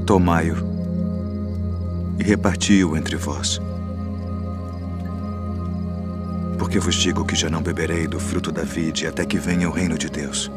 Tomai-o e reparti-o entre vós. Porque vos digo que já não beberei do fruto da vide até que venha o reino de Deus.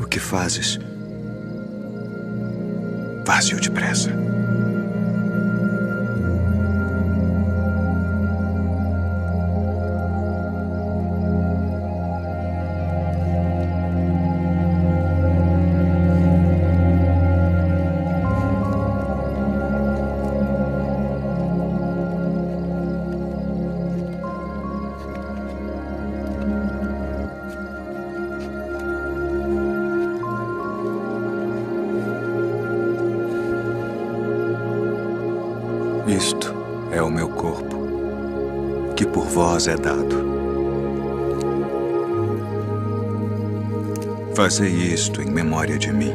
O que fazes? Faze-o depressa. Isto é o meu corpo, que por vós é dado. Fazei isto em memória de mim.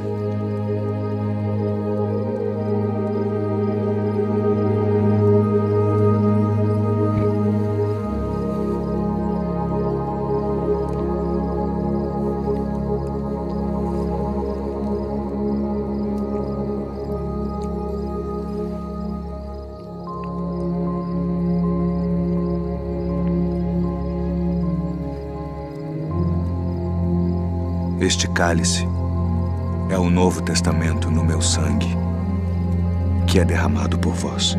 Este cálice é o Novo Testamento no meu sangue, que é derramado por vós.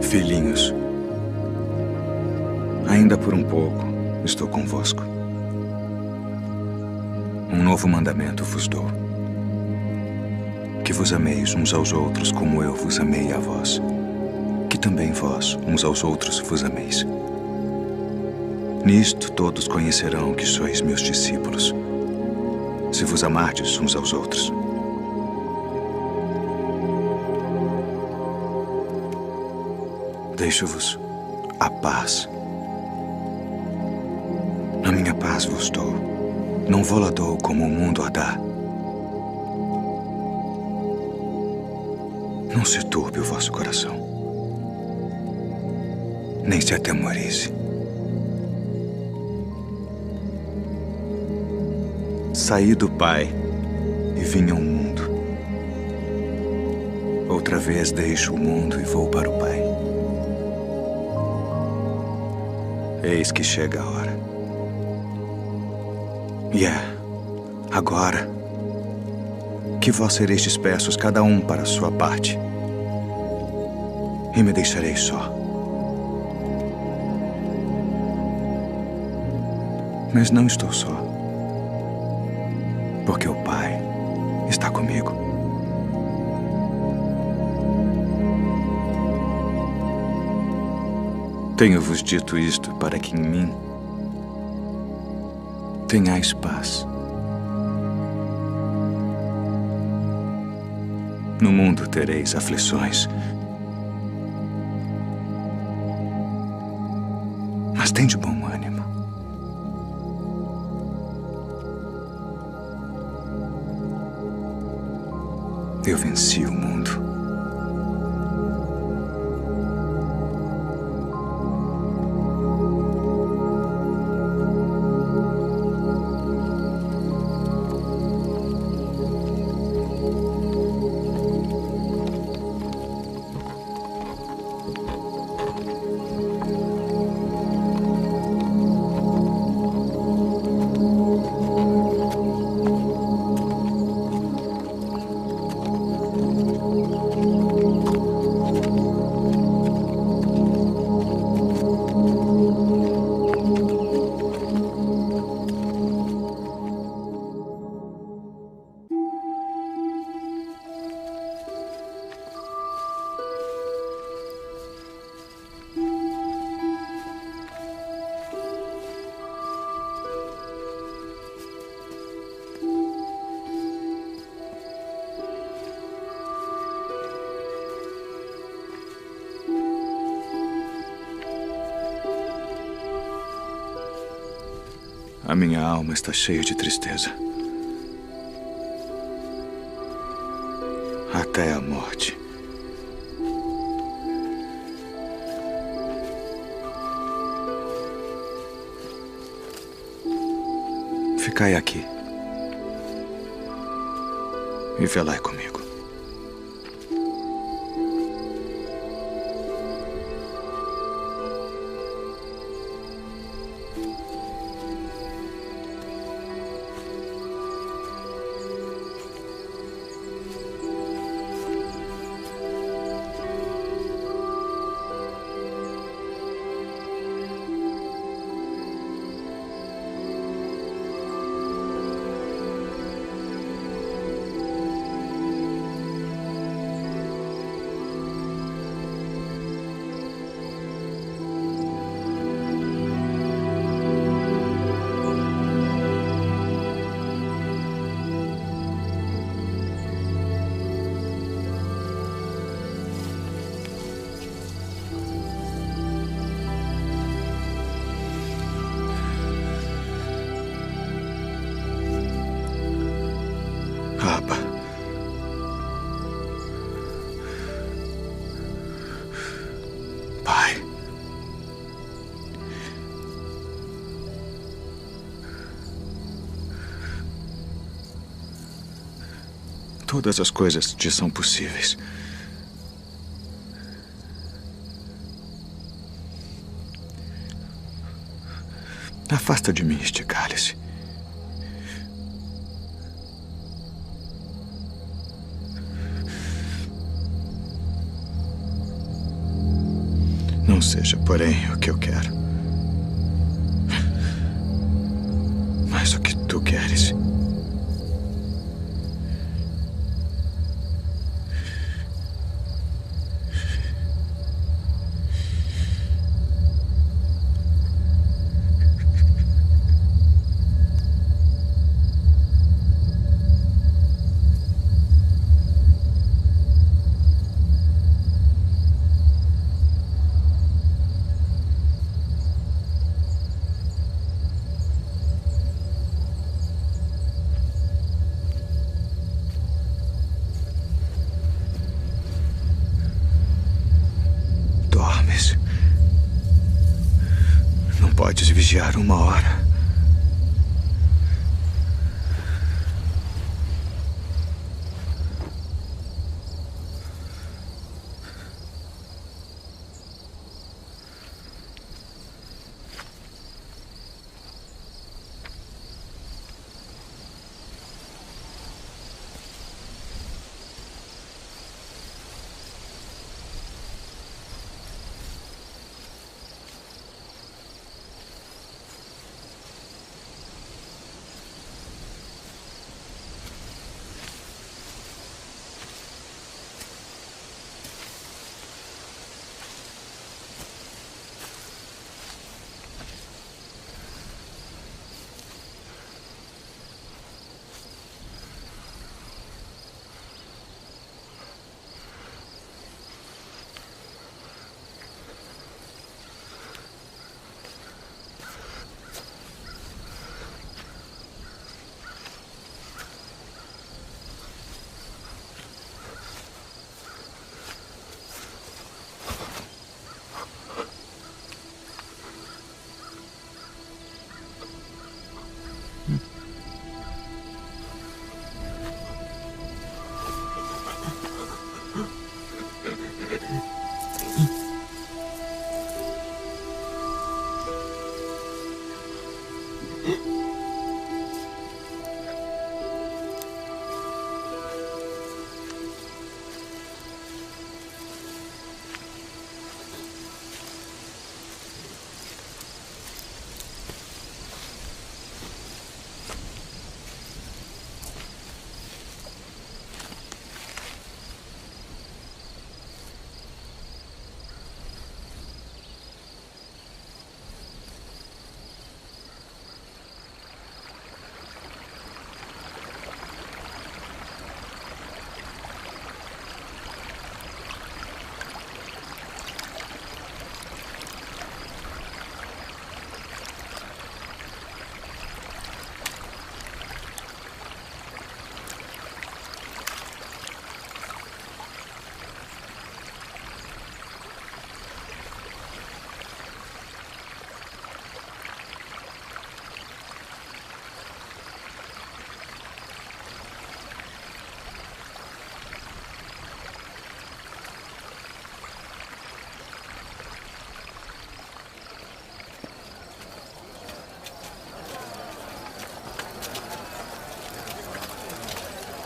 Filhinhos, ainda por um pouco estou convosco. Um novo mandamento vos dou: que vos ameis uns aos outros como eu vos amei a vós, que também vós uns aos outros vos ameis. Nisto todos conhecerão que sois meus discípulos, se vos amardes uns aos outros. Deixo-vos a paz. A minha paz vos dou, não vou-la dou como o mundo a dá. Não se turbe o vosso coração, nem se atemorize. Saí do Pai e vim ao mundo. Outra vez deixo o mundo e vou para o Pai. Eis que chega a hora. E é agora que vós sereis dispersos, cada um para a sua parte, e me deixareis só. Mas não estou só, porque o Pai está comigo. Tenho-vos dito isto para que em mim tenhais paz. No mundo tereis aflições, mas tem de bom ânimo. Eu venci o mundo. A minha alma está cheia de tristeza. Até a morte. Ficai aqui. E velai comigo. Abba. Pai. Todas as coisas te são possíveis. Afasta de mim este cálice. Não seja, porém, o que eu quero, mas o que tu queres. Dormes. Não podes vigiar uma hora.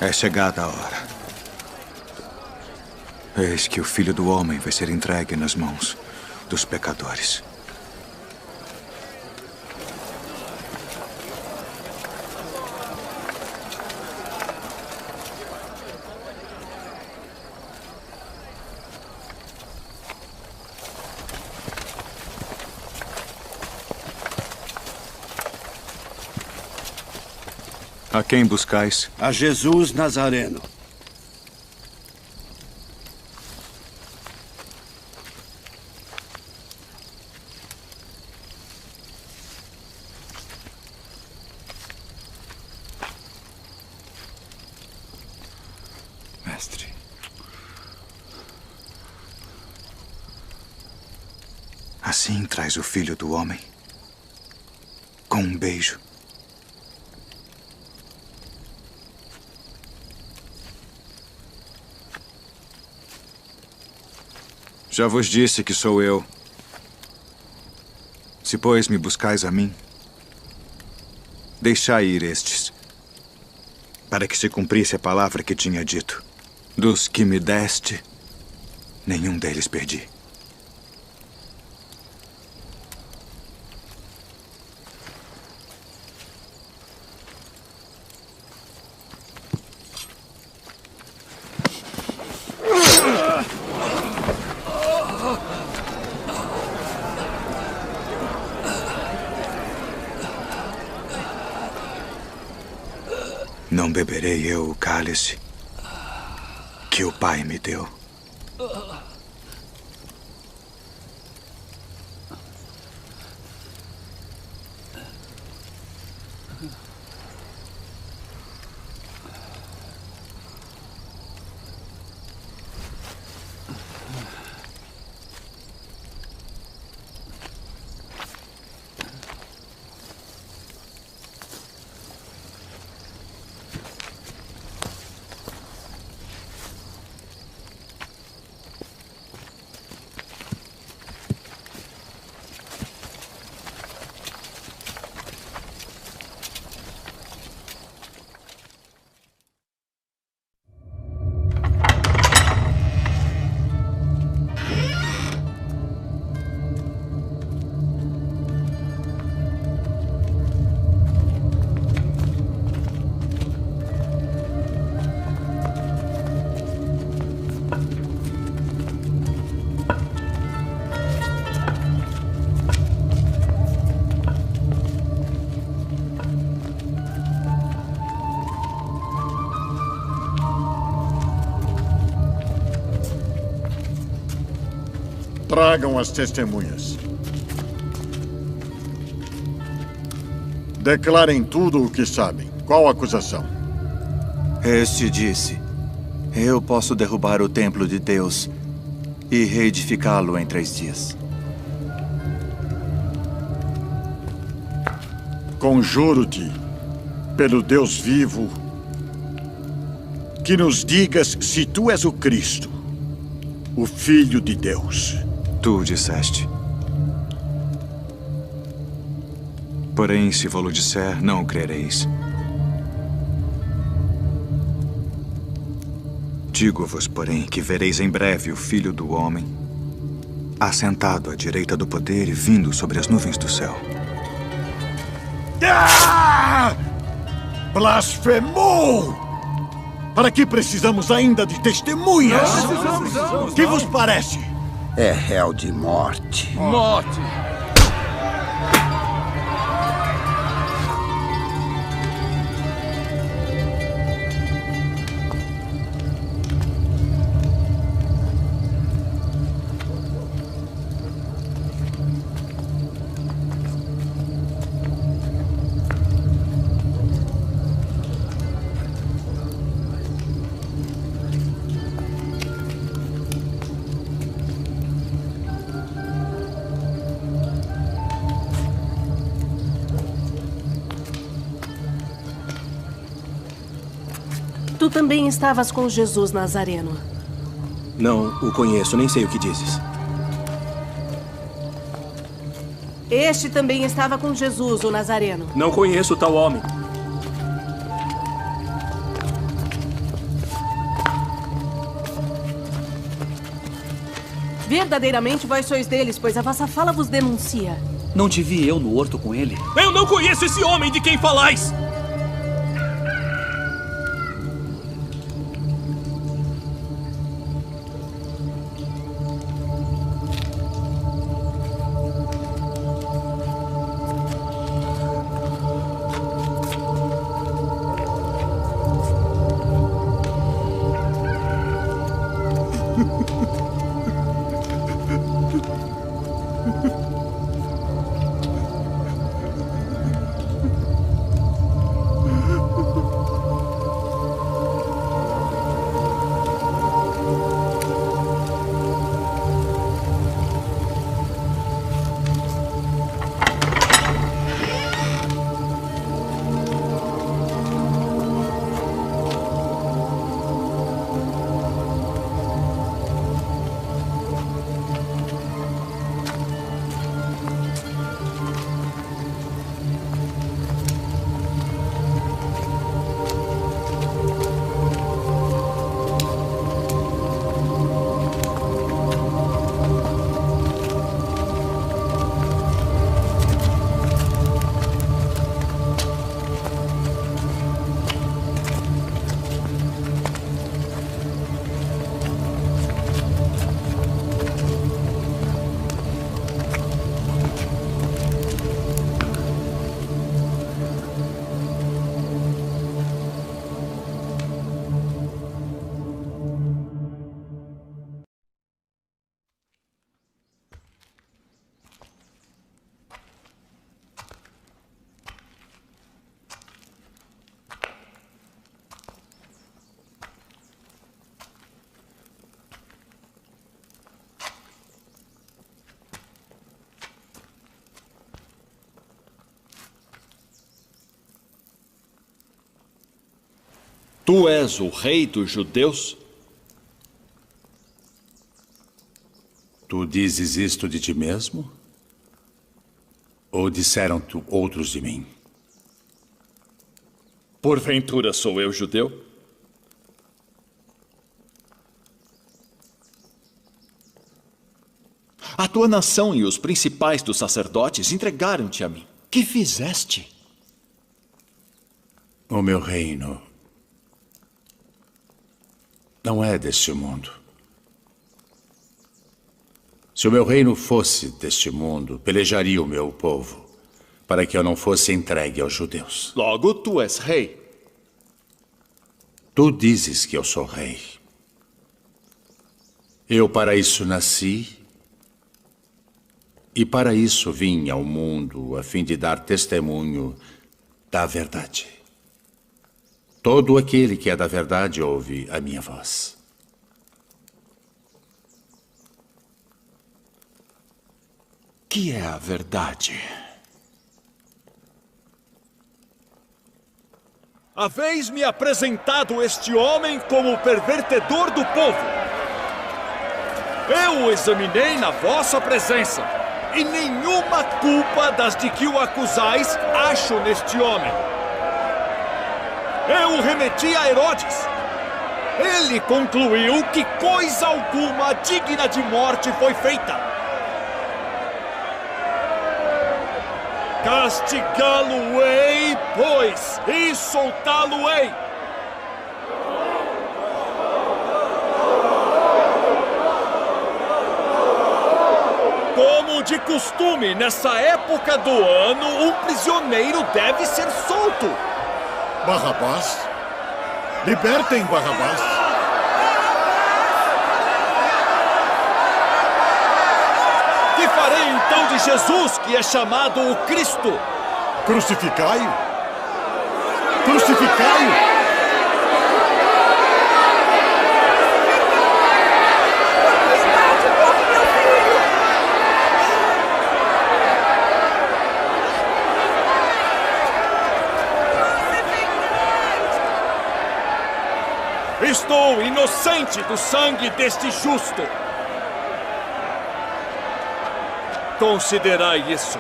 É chegada a hora. Eis que o Filho do Homem vai ser entregue nas mãos dos pecadores. A quem buscais? A Jesus Nazareno. Mestre. Assim traz o Filho do Homem? Com um beijo? Já vos disse que sou eu. Se, pois, me buscais a mim, deixai ir estes, para que se cumprisse a palavra que tinha dito. Dos que me deste, nenhum deles perdi. Não beberei eu o cálice que o Pai me deu. Tragam as testemunhas. Declarem tudo o que sabem. Qual a acusação? Este disse: eu posso derrubar o templo de Deus e reedificá-lo em 3 dias. Conjuro-te pelo Deus vivo, que nos digas se tu és o Cristo, o Filho de Deus. Tu o disseste. Porém, se vou-lo disser, não o crereis. Digo-vos, porém, que vereis em breve o Filho do Homem, assentado à direita do poder e vindo sobre as nuvens do céu. Ah! Blasfemou! Para que precisamos ainda de testemunhas? Que vos parece? É réu de morte. Morte! Tu também estavas com Jesus Nazareno. Não o conheço, nem sei o que dizes. Este também estava com Jesus, o Nazareno. Não conheço tal homem. Verdadeiramente vós sois deles, pois a vossa fala vos denuncia. Não te vi eu no horto com ele? Eu não conheço esse homem de quem falais! Tu és o rei dos judeus? Tu dizes isto de ti mesmo? Ou disseram-te outros de mim? Porventura sou eu judeu? A tua nação e os principais dos sacerdotes entregaram-te a mim. Que fizeste? O meu reino não é deste mundo. Se o meu reino fosse deste mundo, pelejaria o meu povo, para que eu não fosse entregue aos judeus. Logo, tu és rei. Tu dizes que eu sou rei. Eu para isso nasci, e para isso vim ao mundo, a fim de dar testemunho da verdade. Todo aquele que é da verdade ouve a minha voz. Que é a verdade? haveis me apresentado este homem como o pervertedor do povo. Eu o examinei na vossa presença, e nenhuma culpa das de que o acusais acho neste homem. Eu o remeti a Herodes. Ele concluiu que coisa alguma digna de morte foi feita. Castigá-lo-ei, pois, e soltá-lo-ei. Como de costume, nessa época do ano, um prisioneiro deve ser solto. Barrabás? Libertem Barrabás. Que farei então de Jesus, que é chamado o Cristo? Crucificai-o! Crucificai-o! Estou inocente do sangue deste justo. Considerai isso.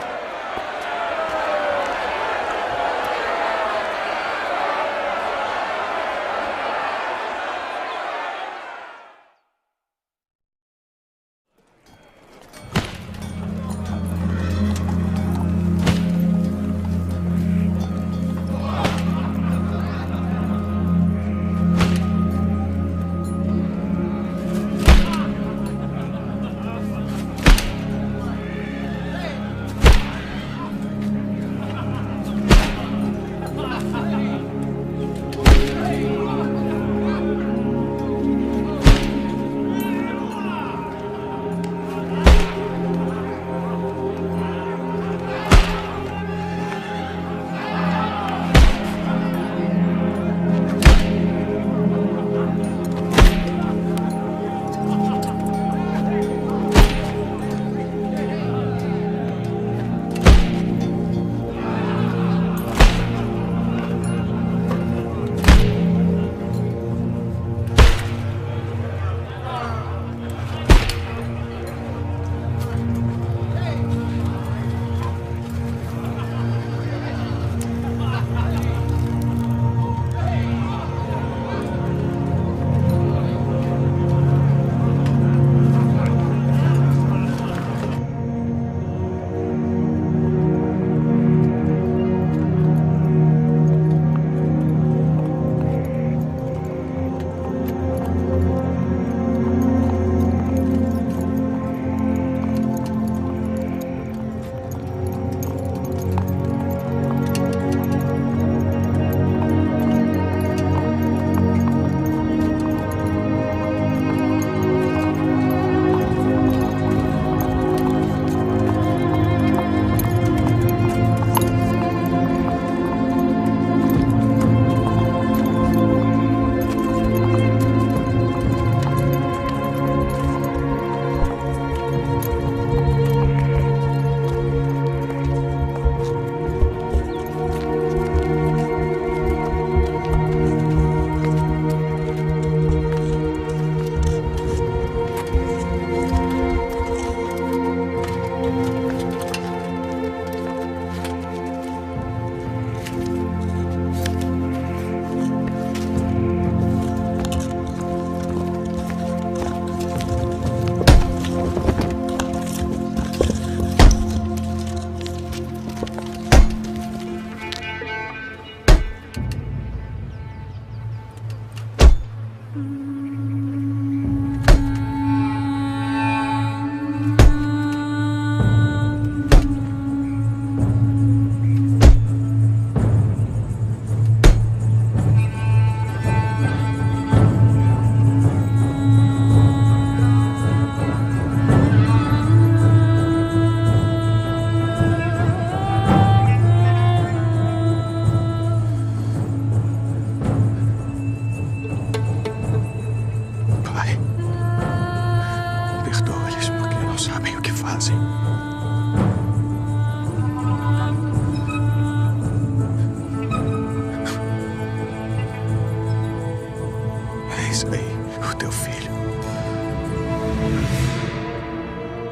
Eis aí o teu filho.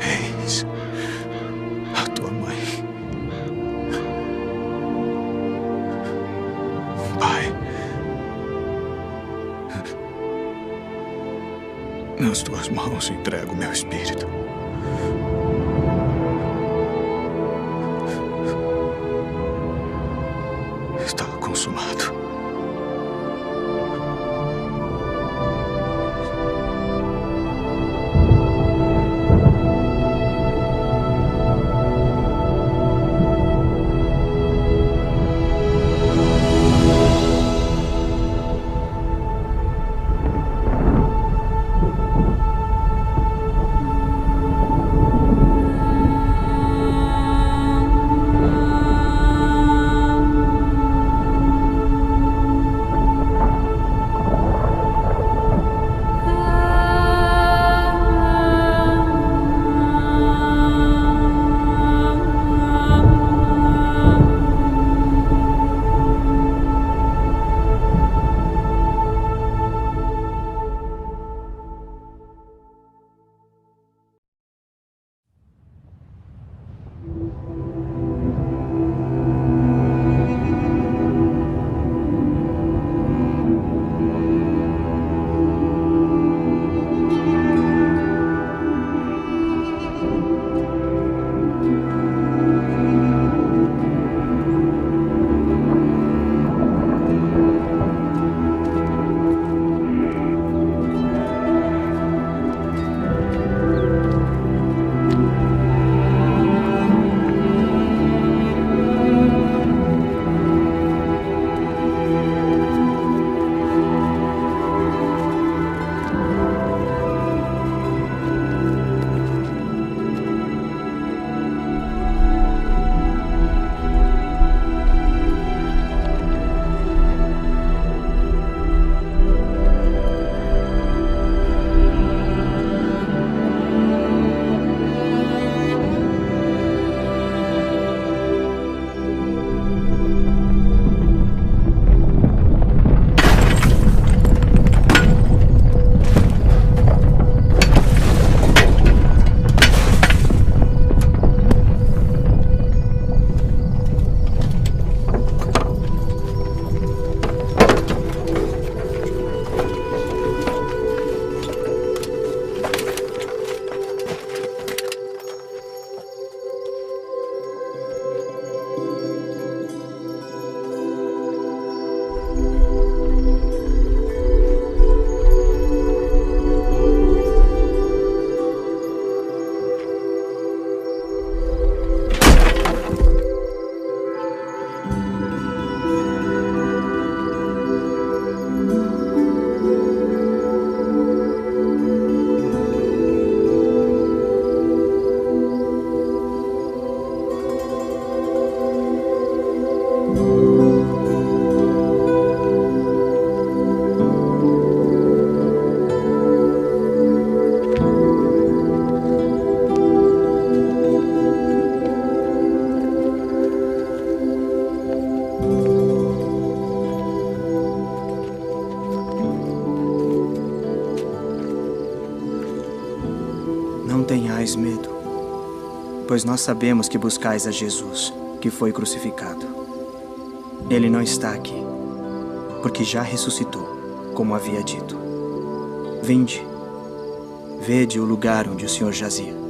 Eis a tua mãe. Pai, nas tuas mãos entrego o meu espírito. Está consumado. Não tenhais medo, pois nós sabemos que buscais a Jesus, que foi crucificado. Ele não está aqui, porque já ressuscitou, como havia dito. Vinde, vede o lugar onde o Senhor jazia.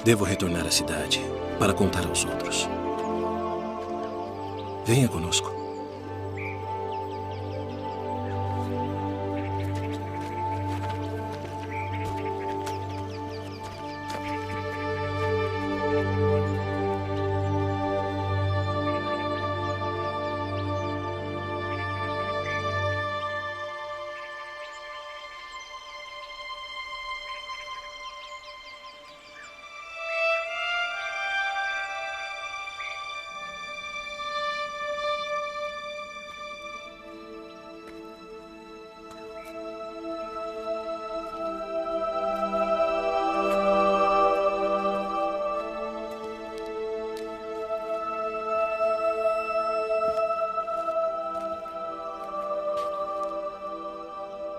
Devo retornar à cidade para contar aos outros. Venha conosco.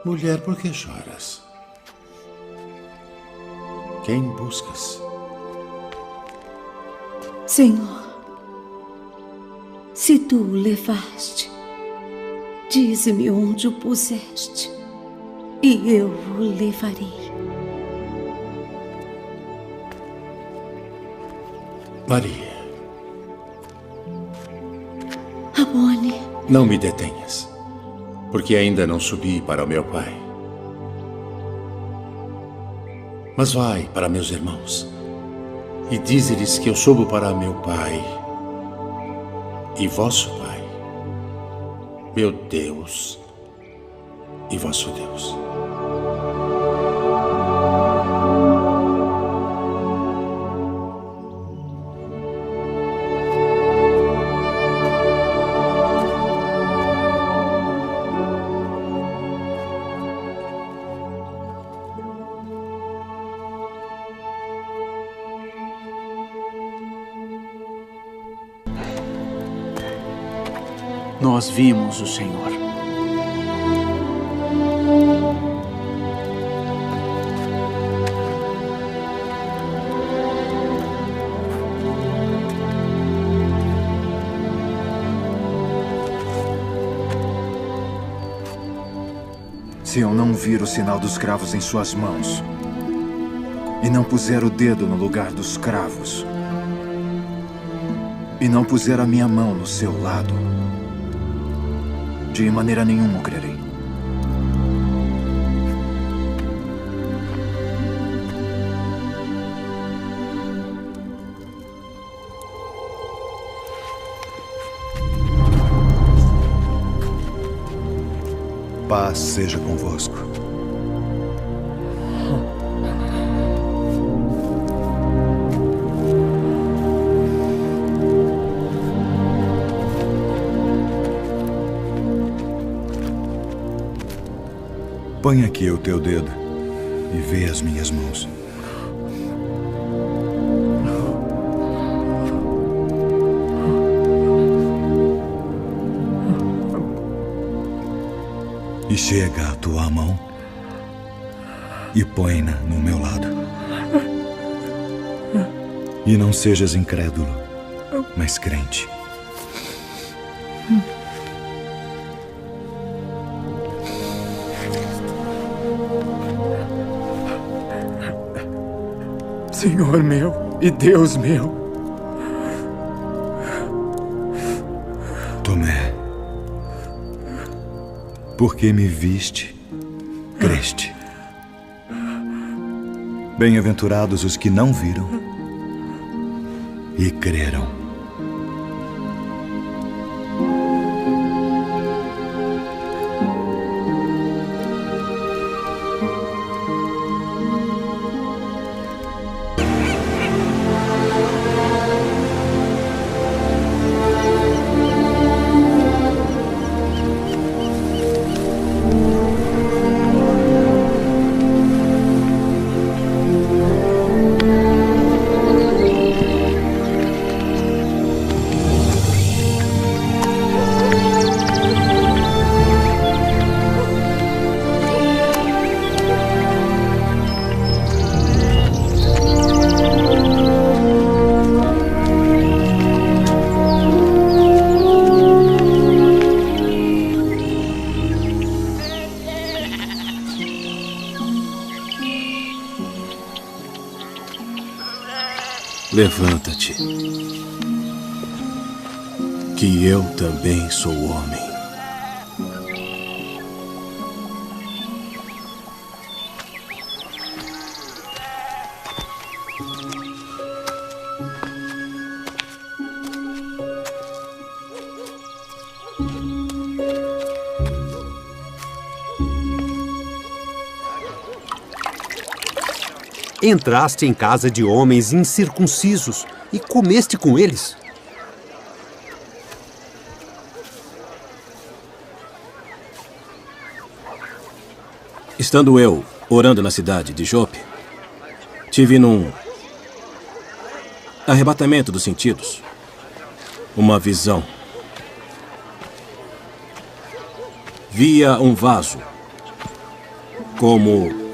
Mulher, por que choras? Quem buscas? Senhor, se tu o levaste, dize-me onde o puseste, e eu o levarei. Maria. Rabboni. Não me detenhas, porque ainda não subi para o meu Pai. Mas vai para meus irmãos e dize-lhes que eu subo para meu Pai e vosso Pai, meu Deus e vosso Deus. Nós vimos o Senhor. Se eu não vir o sinal dos cravos em suas mãos e não puser o dedo no lugar dos cravos e não puser a minha mão no seu lado, de maneira nenhuma o crerei. Paz seja convosco. Põe aqui o teu dedo e vê as minhas mãos. E chega a tua mão e põe-na no meu lado. E não sejas incrédulo, mas crente. Senhor meu e Deus meu. Tomé, porque me viste, creste. Bem-aventurados os que não viram e creram. Levanta-te, que eu também sou homem. Entraste em casa de homens incircuncisos e comeste com eles. Estando eu orando na cidade de Jope, tive num arrebatamento dos sentidos uma visão. Via um vaso como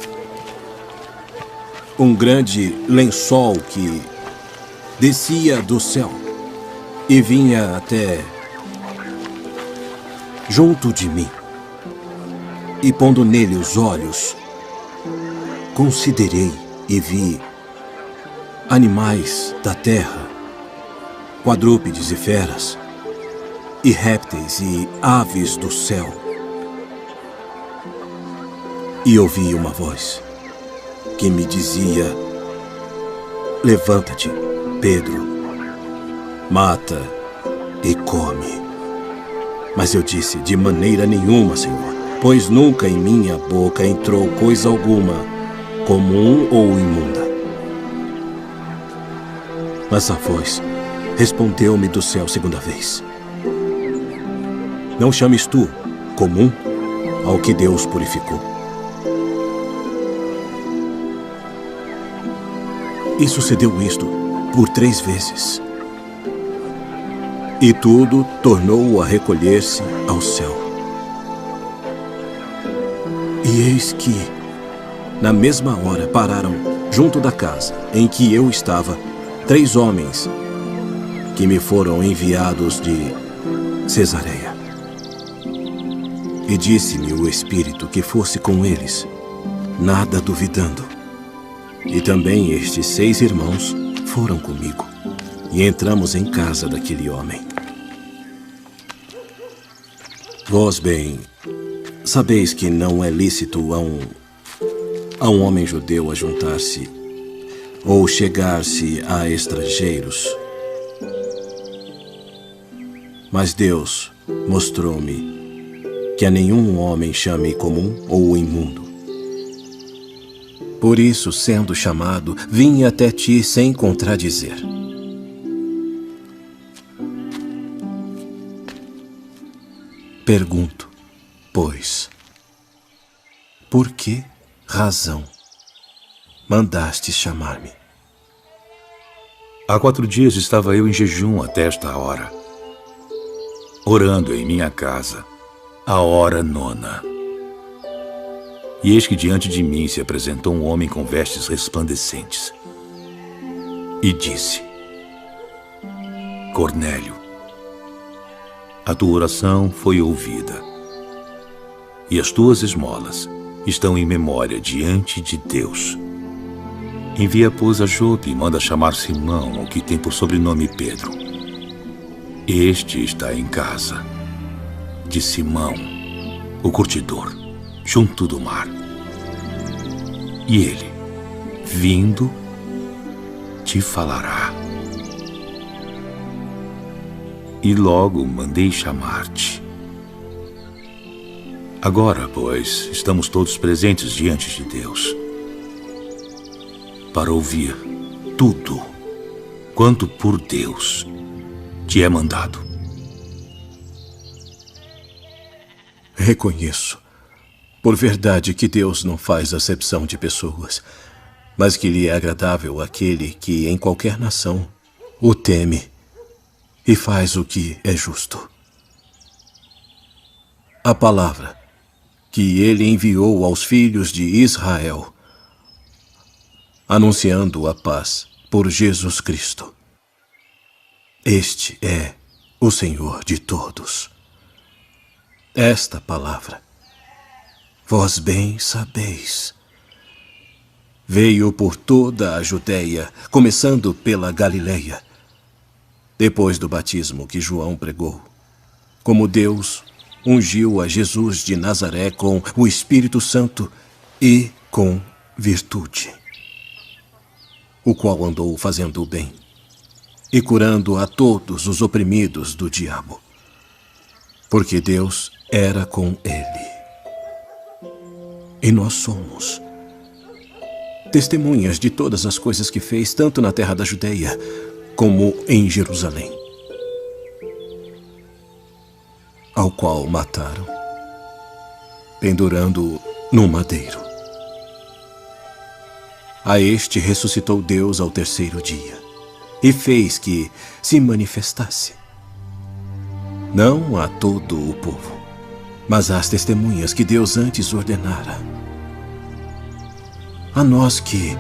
um grande lençol que descia do céu e vinha até junto de mim. E pondo nele os olhos, considerei e vi animais da terra, quadrúpedes e feras, e répteis e aves do céu. E ouvi uma voz que me dizia: levanta-te, Pedro, mata e come. Mas eu disse: de maneira nenhuma, Senhor, pois nunca em minha boca entrou coisa alguma comum ou imunda. Mas a voz respondeu-me do céu segunda vez: não chames tu comum ao que Deus purificou. E sucedeu isto por 3 vezes. E tudo tornou a recolher-se ao céu. E eis que, na mesma hora, pararam junto da casa em que eu estava 3 homens que me foram enviados de Cesareia. E disse-me o Espírito que fosse com eles, nada duvidando. E também estes 6 irmãos foram comigo, e entramos em casa daquele homem. Vós bem sabeis que não é lícito a um homem judeu ajuntar-se ou chegar-se a estrangeiros. Mas Deus mostrou-me que a nenhum homem chame comum ou imundo. Por isso, sendo chamado, vim até ti sem contradizer. Pergunto, pois, por que razão mandaste chamar-me? Há 4 dias estava eu em jejum até esta hora, orando em minha casa, a hora 9. E eis que diante de mim se apresentou um homem com vestes resplandecentes. E disse: Cornélio, a tua oração foi ouvida, e as tuas esmolas estão em memória diante de Deus. Envia, pois, a Jope e manda chamar Simão, o que tem por sobrenome Pedro. Este está em casa de Simão, o curtidor, junto do mar. E ele, vindo, te falará. E logo mandei chamar-te. Agora, pois, estamos todos presentes diante de Deus para ouvir tudo quanto por Deus te é mandado. Reconheço, por verdade, que Deus não faz acepção de pessoas, mas que lhe é agradável aquele que em qualquer nação o teme e faz o que é justo. A palavra que ele enviou aos filhos de Israel, anunciando a paz por Jesus Cristo. Este é o Senhor de todos. Esta palavra, vós bem sabeis, veio por toda a Judéia, começando pela Galileia, depois do batismo que João pregou, como Deus ungiu a Jesus de Nazaré com o Espírito Santo e com virtude, o qual andou fazendo o bem e curando a todos os oprimidos do diabo, porque Deus era com ele. E nós somos testemunhas de todas as coisas que fez, tanto na terra da Judeia como em Jerusalém, ao qual mataram, pendurando-o no madeiro. A este ressuscitou Deus ao terceiro dia e fez que se manifestasse, não a todo o povo, mas às testemunhas que Deus antes ordenara, a nós que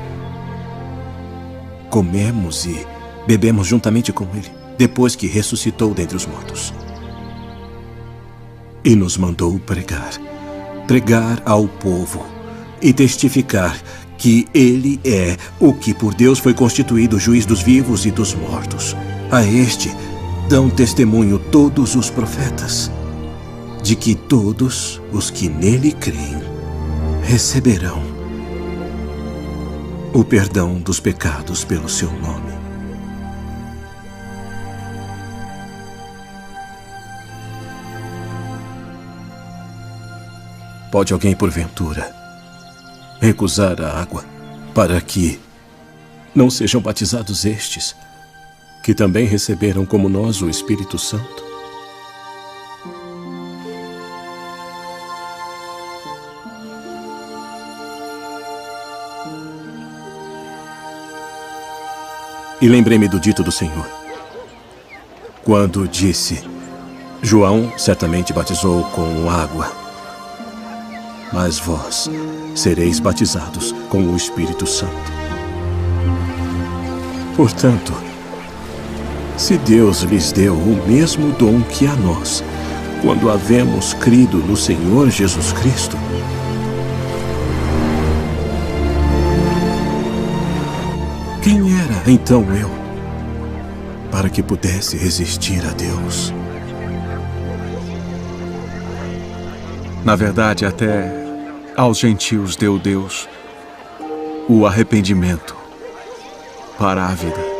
comemos e bebemos juntamente com ele, depois que ressuscitou dentre os mortos. E nos mandou pregar ao povo e testificar que ele é o que por Deus foi constituído juiz dos vivos e dos mortos. A este dão testemunho todos os profetas, de que todos os que nele creem receberão o perdão dos pecados pelo seu nome. Pode alguém, porventura, recusar a água para que não sejam batizados estes, que também receberam como nós o Espírito Santo? E lembrei-me do dito do Senhor, quando disse: João certamente batizou com água, mas vós sereis batizados com o Espírito Santo. Portanto, se Deus lhes deu o mesmo dom que a nós, quando havemos crido no Senhor Jesus Cristo, quem era então eu, para que pudesse resistir a Deus? Na verdade, até aos gentios deu Deus o arrependimento para a vida.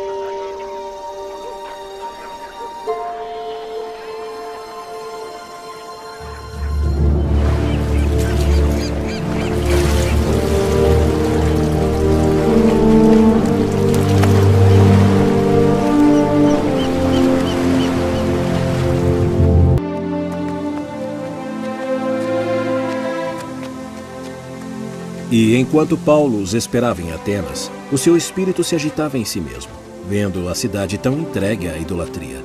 E enquanto Paulo os esperava em Atenas, o seu espírito se agitava em si mesmo, vendo a cidade tão entregue à idolatria.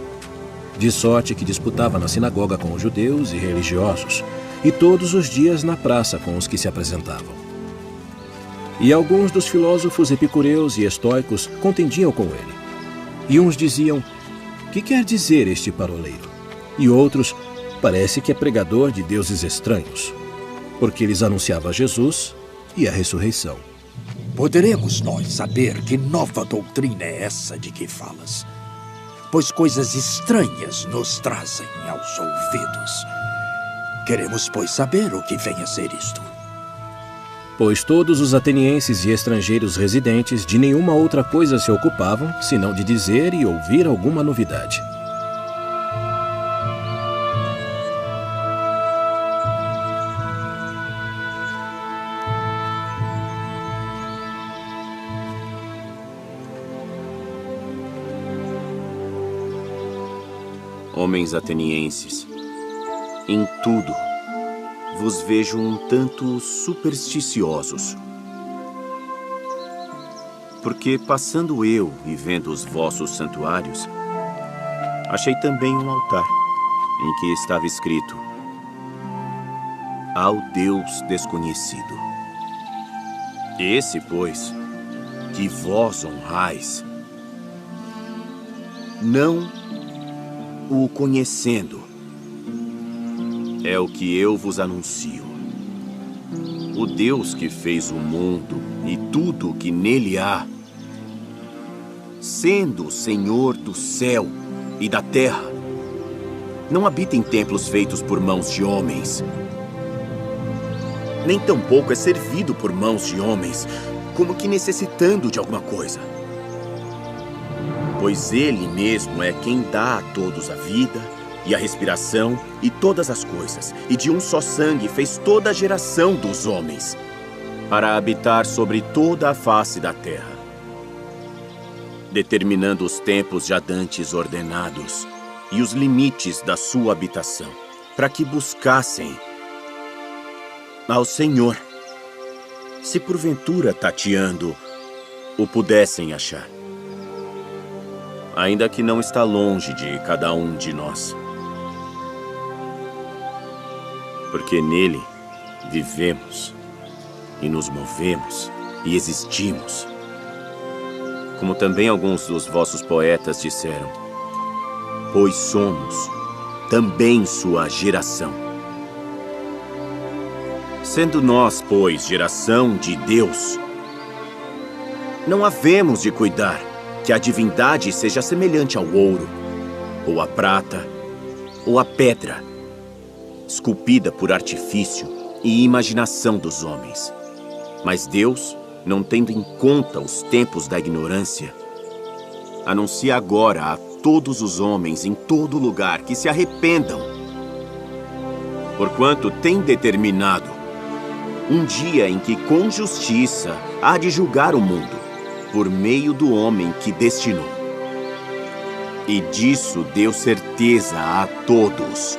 De sorte que disputava na sinagoga com os judeus e religiosos, e todos os dias na praça com os que se apresentavam. E alguns dos filósofos epicureus e estoicos contendiam com ele. E uns diziam: que quer dizer este paroleiro? E outros: parece que é pregador de deuses estranhos, porque lhes anunciava Jesus e a ressurreição. Poderemos nós saber que nova doutrina é essa de que falas? Pois coisas estranhas nos trazem aos ouvidos. Queremos, pois, saber o que vem a ser isto. Pois todos os atenienses e estrangeiros residentes de nenhuma outra coisa se ocupavam, senão de dizer e ouvir alguma novidade. Homens atenienses, em tudo vos vejo um tanto supersticiosos. Porque passando eu e vendo os vossos santuários, achei também um altar, em que estava escrito: ao Deus desconhecido. Esse, pois, que vós honrais, não o conhecendo, é o que eu vos anuncio. o Deus que fez o mundo e tudo o que nele há, sendo o Senhor do céu e da terra, não habita em templos feitos por mãos de homens, nem tampouco é servido por mãos de homens, como que necessitando de alguma coisa. Pois Ele mesmo é quem dá a todos a vida e a respiração e todas as coisas, e de um só sangue fez toda a geração dos homens, para habitar sobre toda a face da terra, determinando os tempos já dantes ordenados e os limites da sua habitação, para que buscassem ao Senhor, se porventura tateando o pudessem achar, ainda que não está longe de cada um de nós, porque nele vivemos e nos movemos e existimos, como também alguns dos vossos poetas disseram, pois somos também sua geração. Sendo nós, pois, geração de Deus, não havemos de cuidar que a divindade seja semelhante ao ouro, ou à prata, ou à pedra, esculpida por artifício e imaginação dos homens. Mas Deus, não tendo em conta os tempos da ignorância, anuncia agora a todos os homens em todo lugar que se arrependam, porquanto tem determinado um dia em que com justiça há de julgar o mundo, por meio do homem que destinou. E disso deu certeza a todos,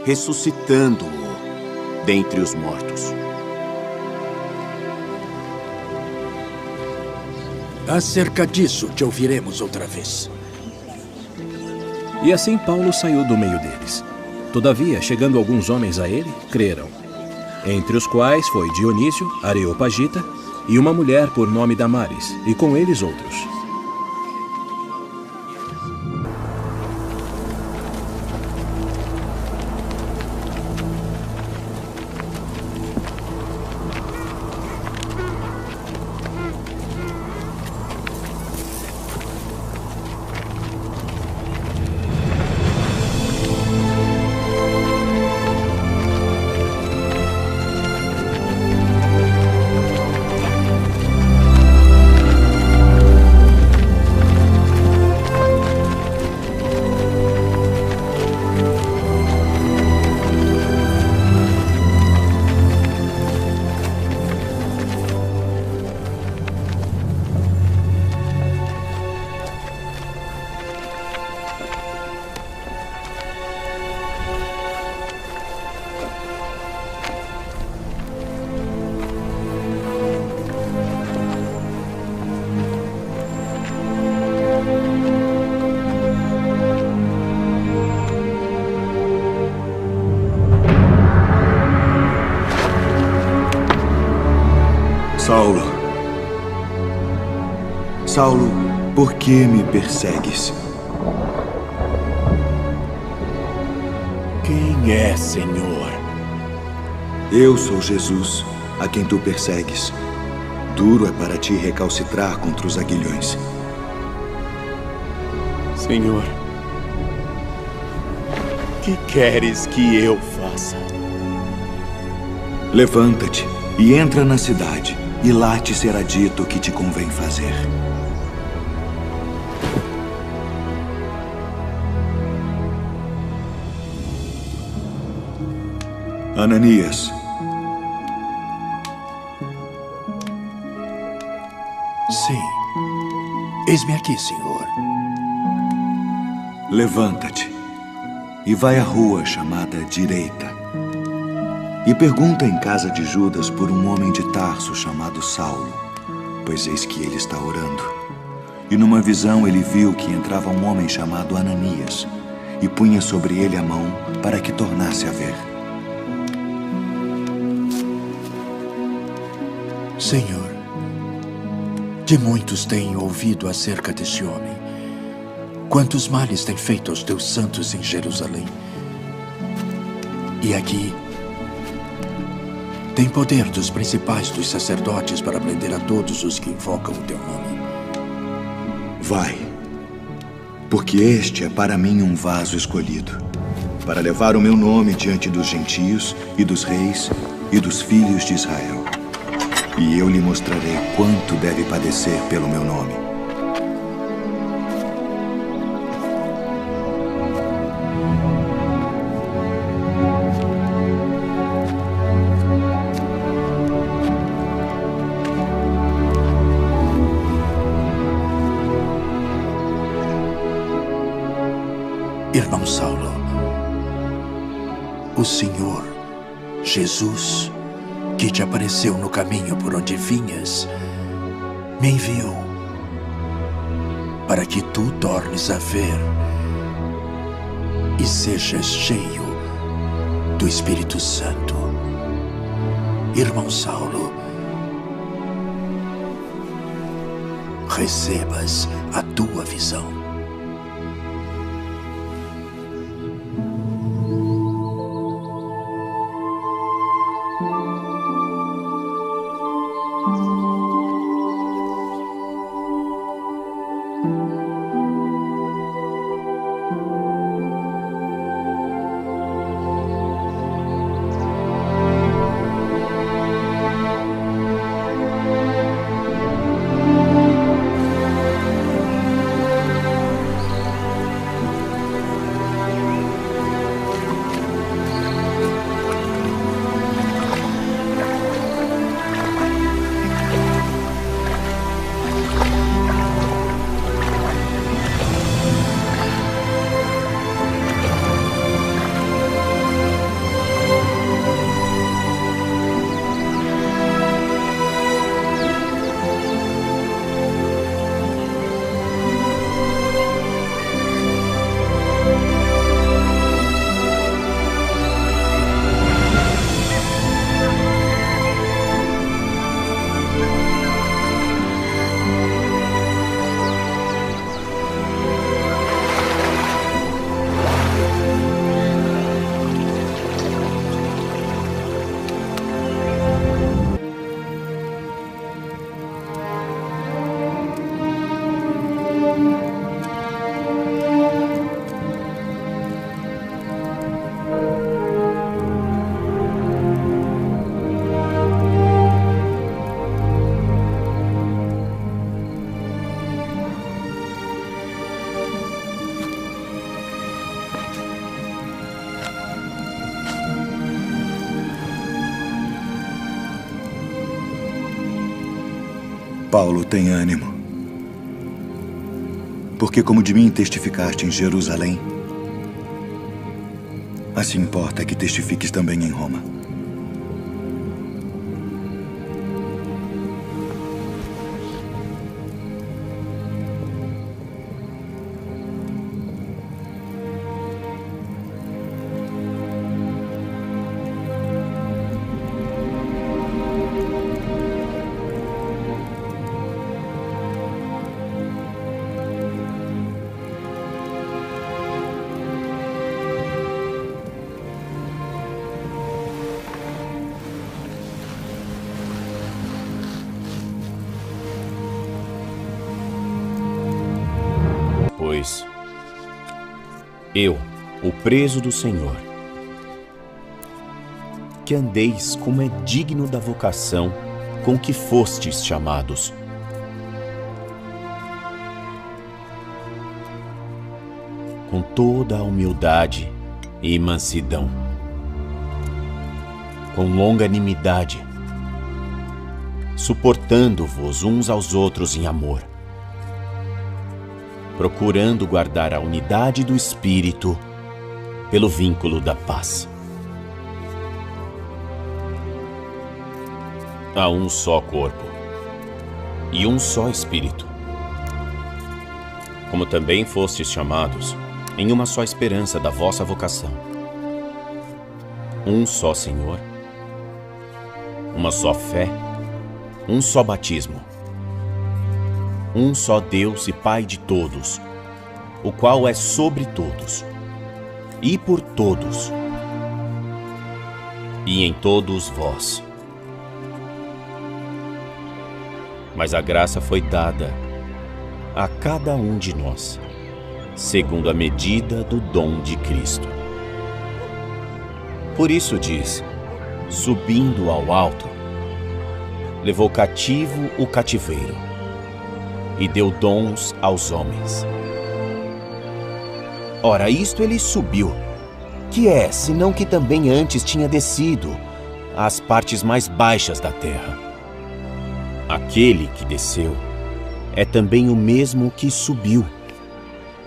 ressuscitando-o dentre os mortos. Acerca disso te ouviremos outra vez. E assim Paulo saiu do meio deles. Todavia, chegando alguns homens a ele, creram, entre os quais foi Dionísio, Areopagita, e uma mulher por nome Damaris, e com eles outros. Saulo, por que me persegues? Quem é, Senhor? Eu sou Jesus, a quem tu persegues. Duro é para ti recalcitrar contra os aguilhões. Senhor, que queres que eu faça? Levanta-te e entra na cidade, e lá te será dito o que te convém fazer. Ananias. Sim. Eis-me aqui, Senhor. Levanta-te e vai à rua chamada Direita. E pergunta em casa de Judas por um homem de Tarso chamado Saulo, pois eis que ele está orando. E numa visão ele viu que entrava um homem chamado Ananias e punha sobre ele a mão para que tornasse a ver. Senhor, de muitos tenho ouvido acerca deste homem. Quantos males tem feito aos teus santos em Jerusalém. E aqui tem poder dos principais dos sacerdotes para prender a todos os que invocam o teu nome. Vai, porque este é para mim um vaso escolhido, para levar o meu nome diante dos gentios e dos reis e dos filhos de Israel. E eu lhe mostrarei quanto deve padecer pelo meu nome. Irmão Saulo, o Senhor Jesus, que te apareceu no caminho por onde vinhas, me enviou para que tu tornes a ver e sejas cheio do Espírito Santo. Irmão Saulo, recebas a tua visão. Paulo, tem ânimo. Porque como de mim testificaste em Jerusalém, assim importa que testifiques também em Roma. Pois eu, o preso do Senhor, que andeis como é digno da vocação com que fostes chamados. Com toda a humildade e mansidão, com longanimidade, suportando-vos uns aos outros em amor, procurando guardar a unidade do Espírito pelo vínculo da paz. Há um só corpo e um só Espírito, como também fostes chamados em uma só esperança da vossa vocação. Um só Senhor, uma só fé, um só batismo, um só Deus e Pai de todos, o qual é sobre todos, e por todos, e em todos vós. mas a graça foi dada a cada um de nós, segundo a medida do dom de Cristo. Por isso diz, subindo ao alto, levou cativo o cativeiro e deu dons aos homens. Ora, isto ele subiu, que é, senão que também antes tinha descido às partes mais baixas da terra. Aquele que desceu é também o mesmo que subiu,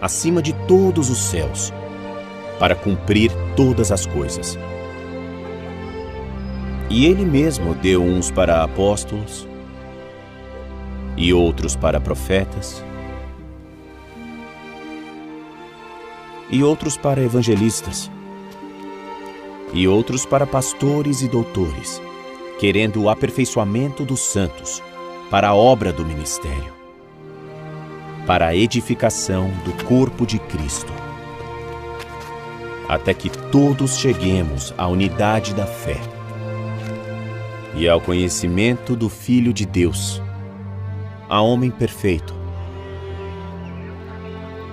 acima de todos os céus, para cumprir todas as coisas. E ele mesmo deu uns para apóstolos, e outros para profetas, e outros para evangelistas, e outros para pastores e doutores, querendo o aperfeiçoamento dos santos, para a obra do ministério, para a edificação do corpo de Cristo, até que todos cheguemos à unidade da fé e ao conhecimento do Filho de Deus, a homem perfeito,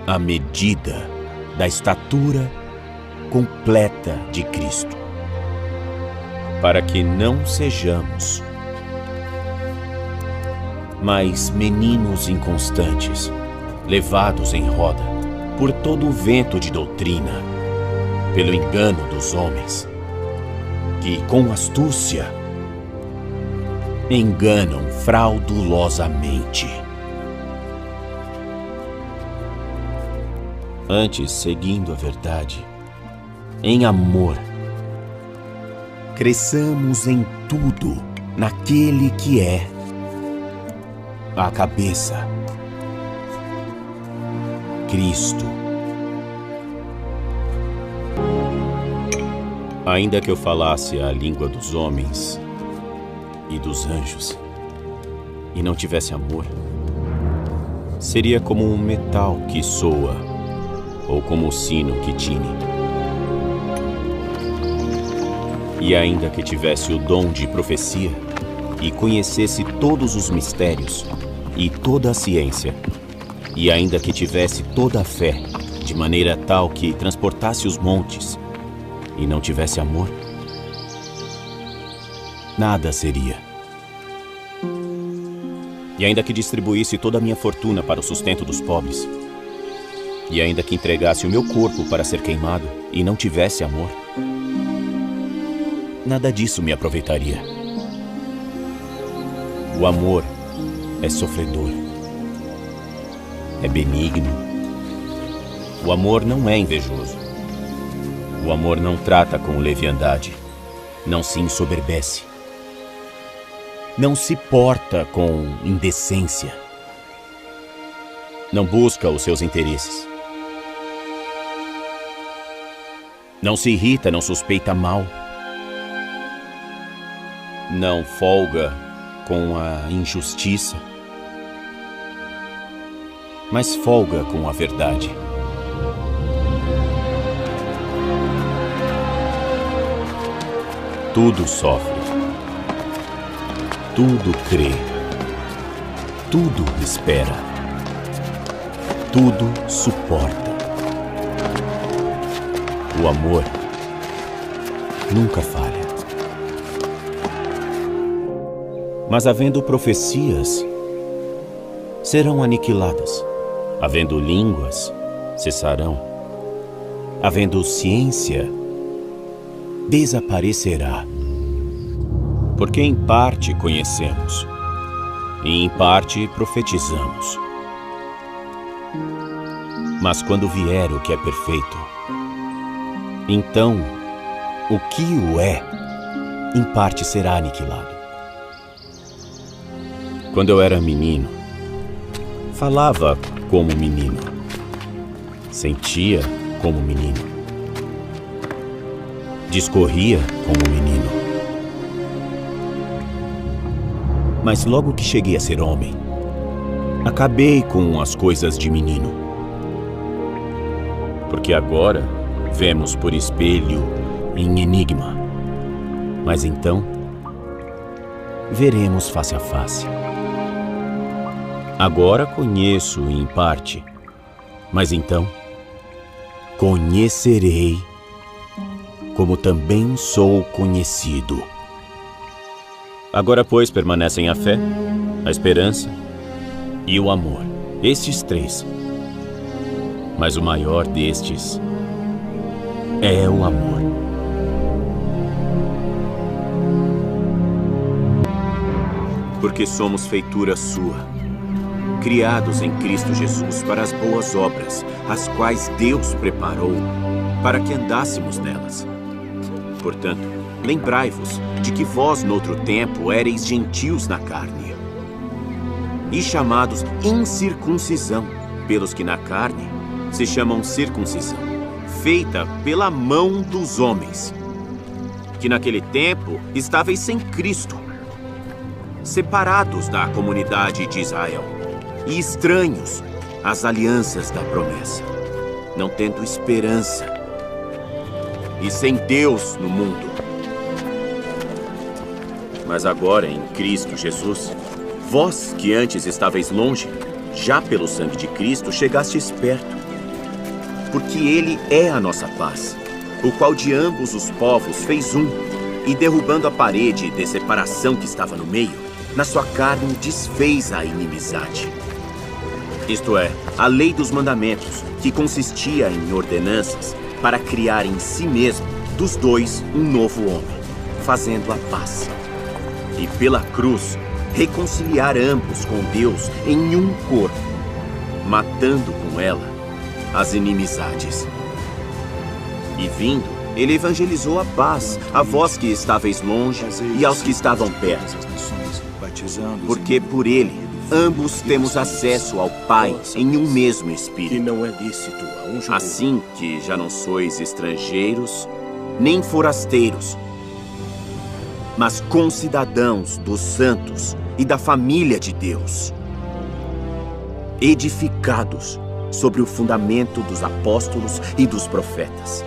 à medida da estatura completa de Cristo, para que não sejamos mais meninos inconstantes, levados em roda por todo o vento de doutrina, pelo engano dos homens, que com astúcia enganam fraudulosamente. Antes, seguindo a verdade, em amor, cresçamos em tudo naquele que é a cabeça, Cristo. Ainda que eu falasse a língua dos homens e dos anjos e não tivesse amor, seria como um metal que soa ou como um sino que tine. E ainda que tivesse o dom de profecia e conhecesse todos os mistérios e toda a ciência, e ainda que tivesse toda a fé, de maneira tal que transportasse os montes, e não tivesse amor, nada seria. E ainda que distribuísse toda a minha fortuna para o sustento dos pobres, e ainda que entregasse o meu corpo para ser queimado, e não tivesse amor, nada disso me aproveitaria. O amor é sofredor, é benigno. O amor não é invejoso. O amor não trata com leviandade, não se ensoberbece, não se porta com indecência, não busca os seus interesses, não se irrita, não suspeita mal, não folga com a injustiça, mas folga com a verdade. Tudo sofre, tudo crê, tudo espera, tudo suporta. O amor nunca falha. Mas havendo profecias, serão aniquiladas. Havendo línguas, cessarão. Havendo ciência, desaparecerá. Porque em parte conhecemos, e em parte profetizamos. Mas quando vier o que é perfeito, então o que o é, em parte será aniquilado. Quando eu era menino, falava como menino, sentia como menino, discorria como menino. Mas logo que cheguei a ser homem, acabei com as coisas de menino. Porque agora vemos por espelho em enigma, mas então veremos face a face. Agora conheço em parte, mas então conhecerei como também sou conhecido. Agora, pois, permanecem a fé, a esperança e o amor, estes três. Mas o maior destes é o amor. Porque somos feitura sua, criados em Cristo Jesus para as boas obras, as quais Deus preparou para que andássemos nelas. Portanto, lembrai-vos de que vós, noutro tempo, éreis gentios na carne, e chamados incircuncisão, pelos que na carne se chamam circuncisão, feita pela mão dos homens, que naquele tempo estáveis sem Cristo, separados da comunidade de Israel e estranhos às alianças da promessa, não tendo esperança e sem Deus no mundo. Mas agora, em Cristo Jesus, vós que antes estáveis longe, já pelo sangue de Cristo chegastes perto, porque Ele é a nossa paz, o qual de ambos os povos fez um, e derrubando a parede de separação que estava no meio, na sua carne desfez a inimizade. Isto é, a lei dos mandamentos, que consistia em ordenanças para criar em si mesmo, dos dois, um novo homem, fazendo a paz. E pela cruz, reconciliar ambos com Deus em um corpo, matando com ela as inimizades. E vindo, ele evangelizou a paz a vós que estáveis longe e aos que estavam perto. Porque por ele, ambos temos acesso ao Pai em um mesmo Espírito. não é lícito a um judeu. Assim que já não sois estrangeiros, nem forasteiros, mas concidadãos dos santos e da família de Deus, edificados sobre o fundamento dos apóstolos e dos profetas,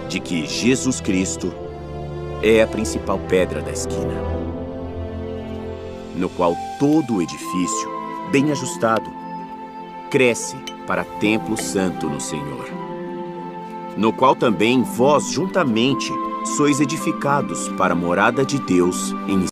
de que Jesus Cristo é a principal pedra da esquina, no qual todo o edifício, bem ajustado, cresce para templo santo no Senhor, no qual também vós juntamente sois edificados para a morada de Deus em